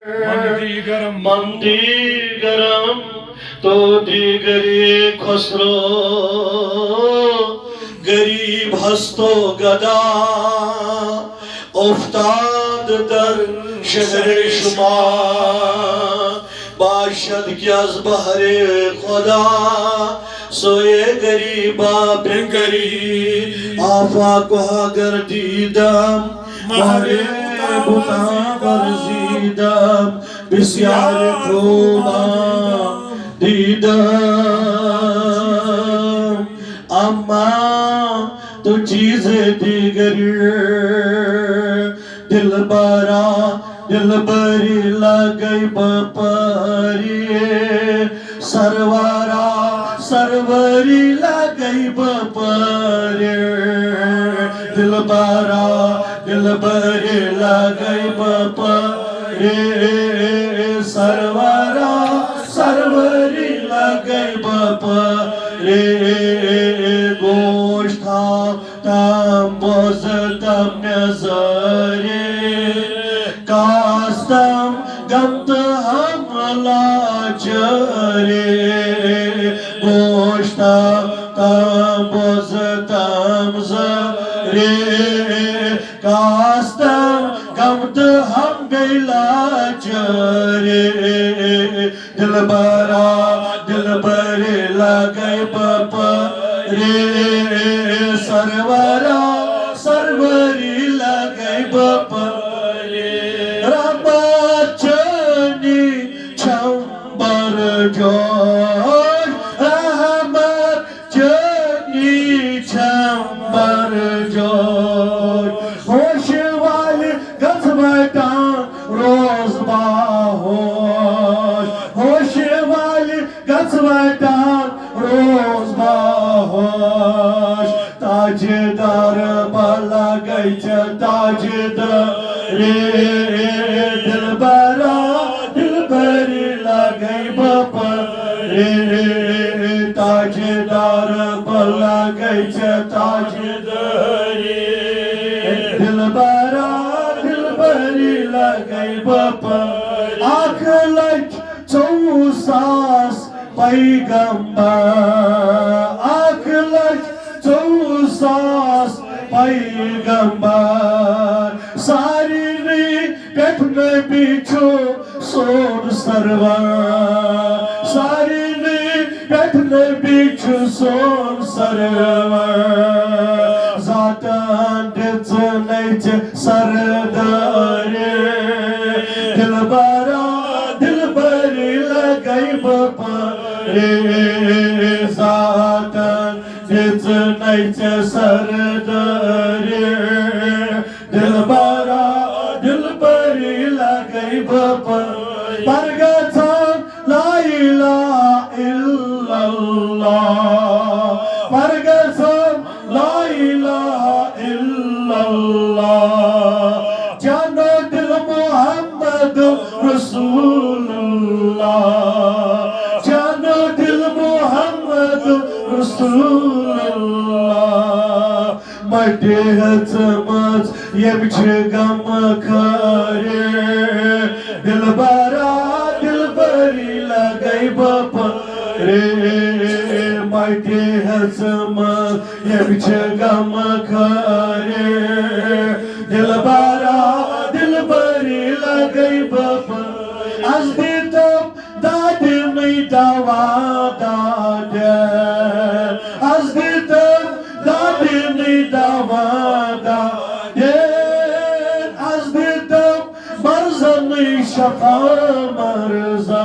मन दिगरम तो दिगरी खसरो गरीब हस्तो गदा उफ्ताद दर शहर शुमा बाशद क्याज बहरे खुदा सोए गरीबा बेगरी आफा को गर्दीदम महरे बुता बरजीदम बिस्यार खुदा दीदम अम्मा तो चीज दिगरी दिलबरा दिलबरी लगई बपरी सरवारा सरवरी लगई बपरी दिलबरा दिलबरी लगई बपरी सरवारा सरवरी लगई बपरी गोष्ठा तम बोझ तम नजरे कास्तम गमत हमला चरे गोष्ठा तम बोझ तम जरे कास्तम गमत हम गैला चरे दिलबरा दिलबरे लगई बपरे सरवरा सरवरी लगई बपरे रबचनी छंबर जोश रहमत चनी छंबर जोश होश वाले गजबटा रोज बाहोश होश वाले गजबटा रोज बाहोश ताजदार बाला गई ताजदार रे दिलबरा दिलबरी लगई बपरे ताजदार बाला गई ताजदार दिलबरा दिलबरी लगई बपरे आँख लग 4 पैगंबर आँख लग 4 पैगंबर सारी पेट में बिछो सोन सरवर सारी पेट में बिछो सोन सरवर जातन दिच सरदारे दिलबरा दिलबरी लगई बपरे जातन दिच सरदारे दिलबरा दिलबरी लगई बपरे परगथम ला इलाहा इल्लल्लाह परगथम ला इलाहा इल्लल्लाह जानो दिल मोहम्मद रसूलुल्लाह जानो दिल मोहम्मद रसूलुल्लाह मटे हचमच यमच गम करे दिलबरा दिलबरी लगई बपरे मटे हचमच यमच गम करे दिलबरा दिलबरी लगई बपरे आज दितम दाद में दवा दादे आज दितम दाद में दवा दादे आज दितम मर्जा में शफा मर्जा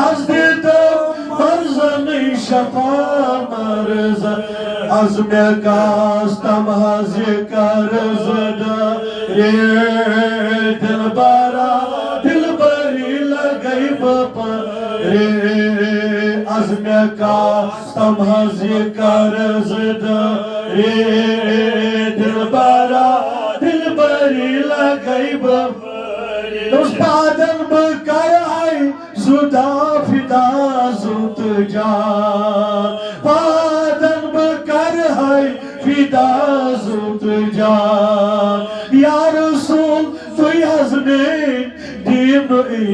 आज दितम मर्जा में शफा मर्जा आज में कास्तम हज़ कर्ज रे दिलबरा दिलबरी लगई बपरे आज में कास्तम हज़ कर्ज रे दिलबरा दिलबरी लगई बपरे उस पादन बकर आई जुदा फिदा जुत जा पादन बकर है फिदा जुत जा या रसूल तुई हज़ने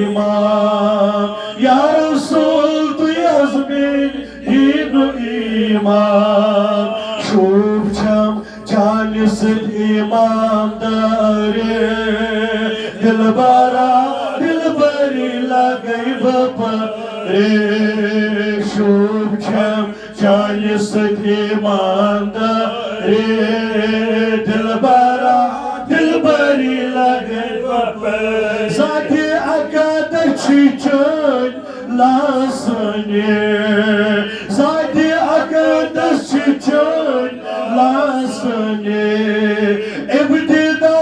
ईमान या रसूल तुई अजमेर दीन ईमान शोभ छम जाने सिद ईमानदारे दिलबरा दिलबरी लगई बपरे शोभ छम जाने सिद ईमानदारे दिलबरा दिलबरी लगई बपरे साथी akadachi chön lasane Zadi akadachi chön lasane Ebdida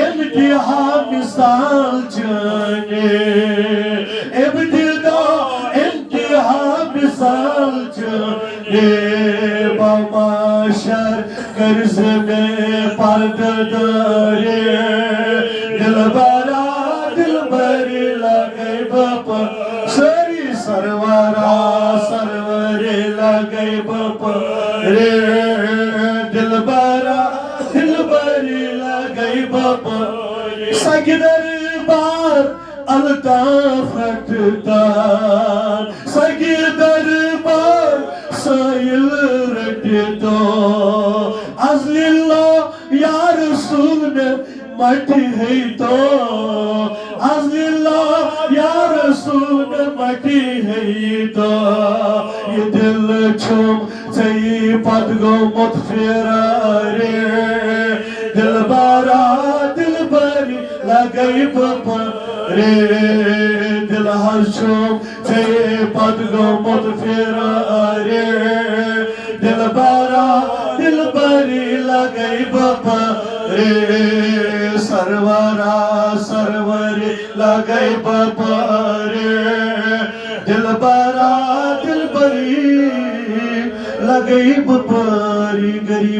emtiha misal jane Ebdida emtiha misal jane Bamaşar कर्ज में पर्ददारे दिलबरा दिलबरी लगे बप सरी सरवरा सरवरे लगे बप रे दिलबरा दिलबरी लगे बप सगिदर बार अल्ताफ रटदार सगिदर बार साइल रटदो अज़लिल्लाह या रसूल में मटी है तो अज़लिल्लाह या रसूल में मटी है तो ये दिल छुम चाहिए पदगो मुत फेरारे दिलबरा दिलबरी लगई बपरे दिल हशुम चाहिए पदगो मुत फेरारे दिलबरा दिलबरी लगई बपरे सरवरा सरवरी लगई बपरे दिलबरा दिलबरी लगई बपरी गरीब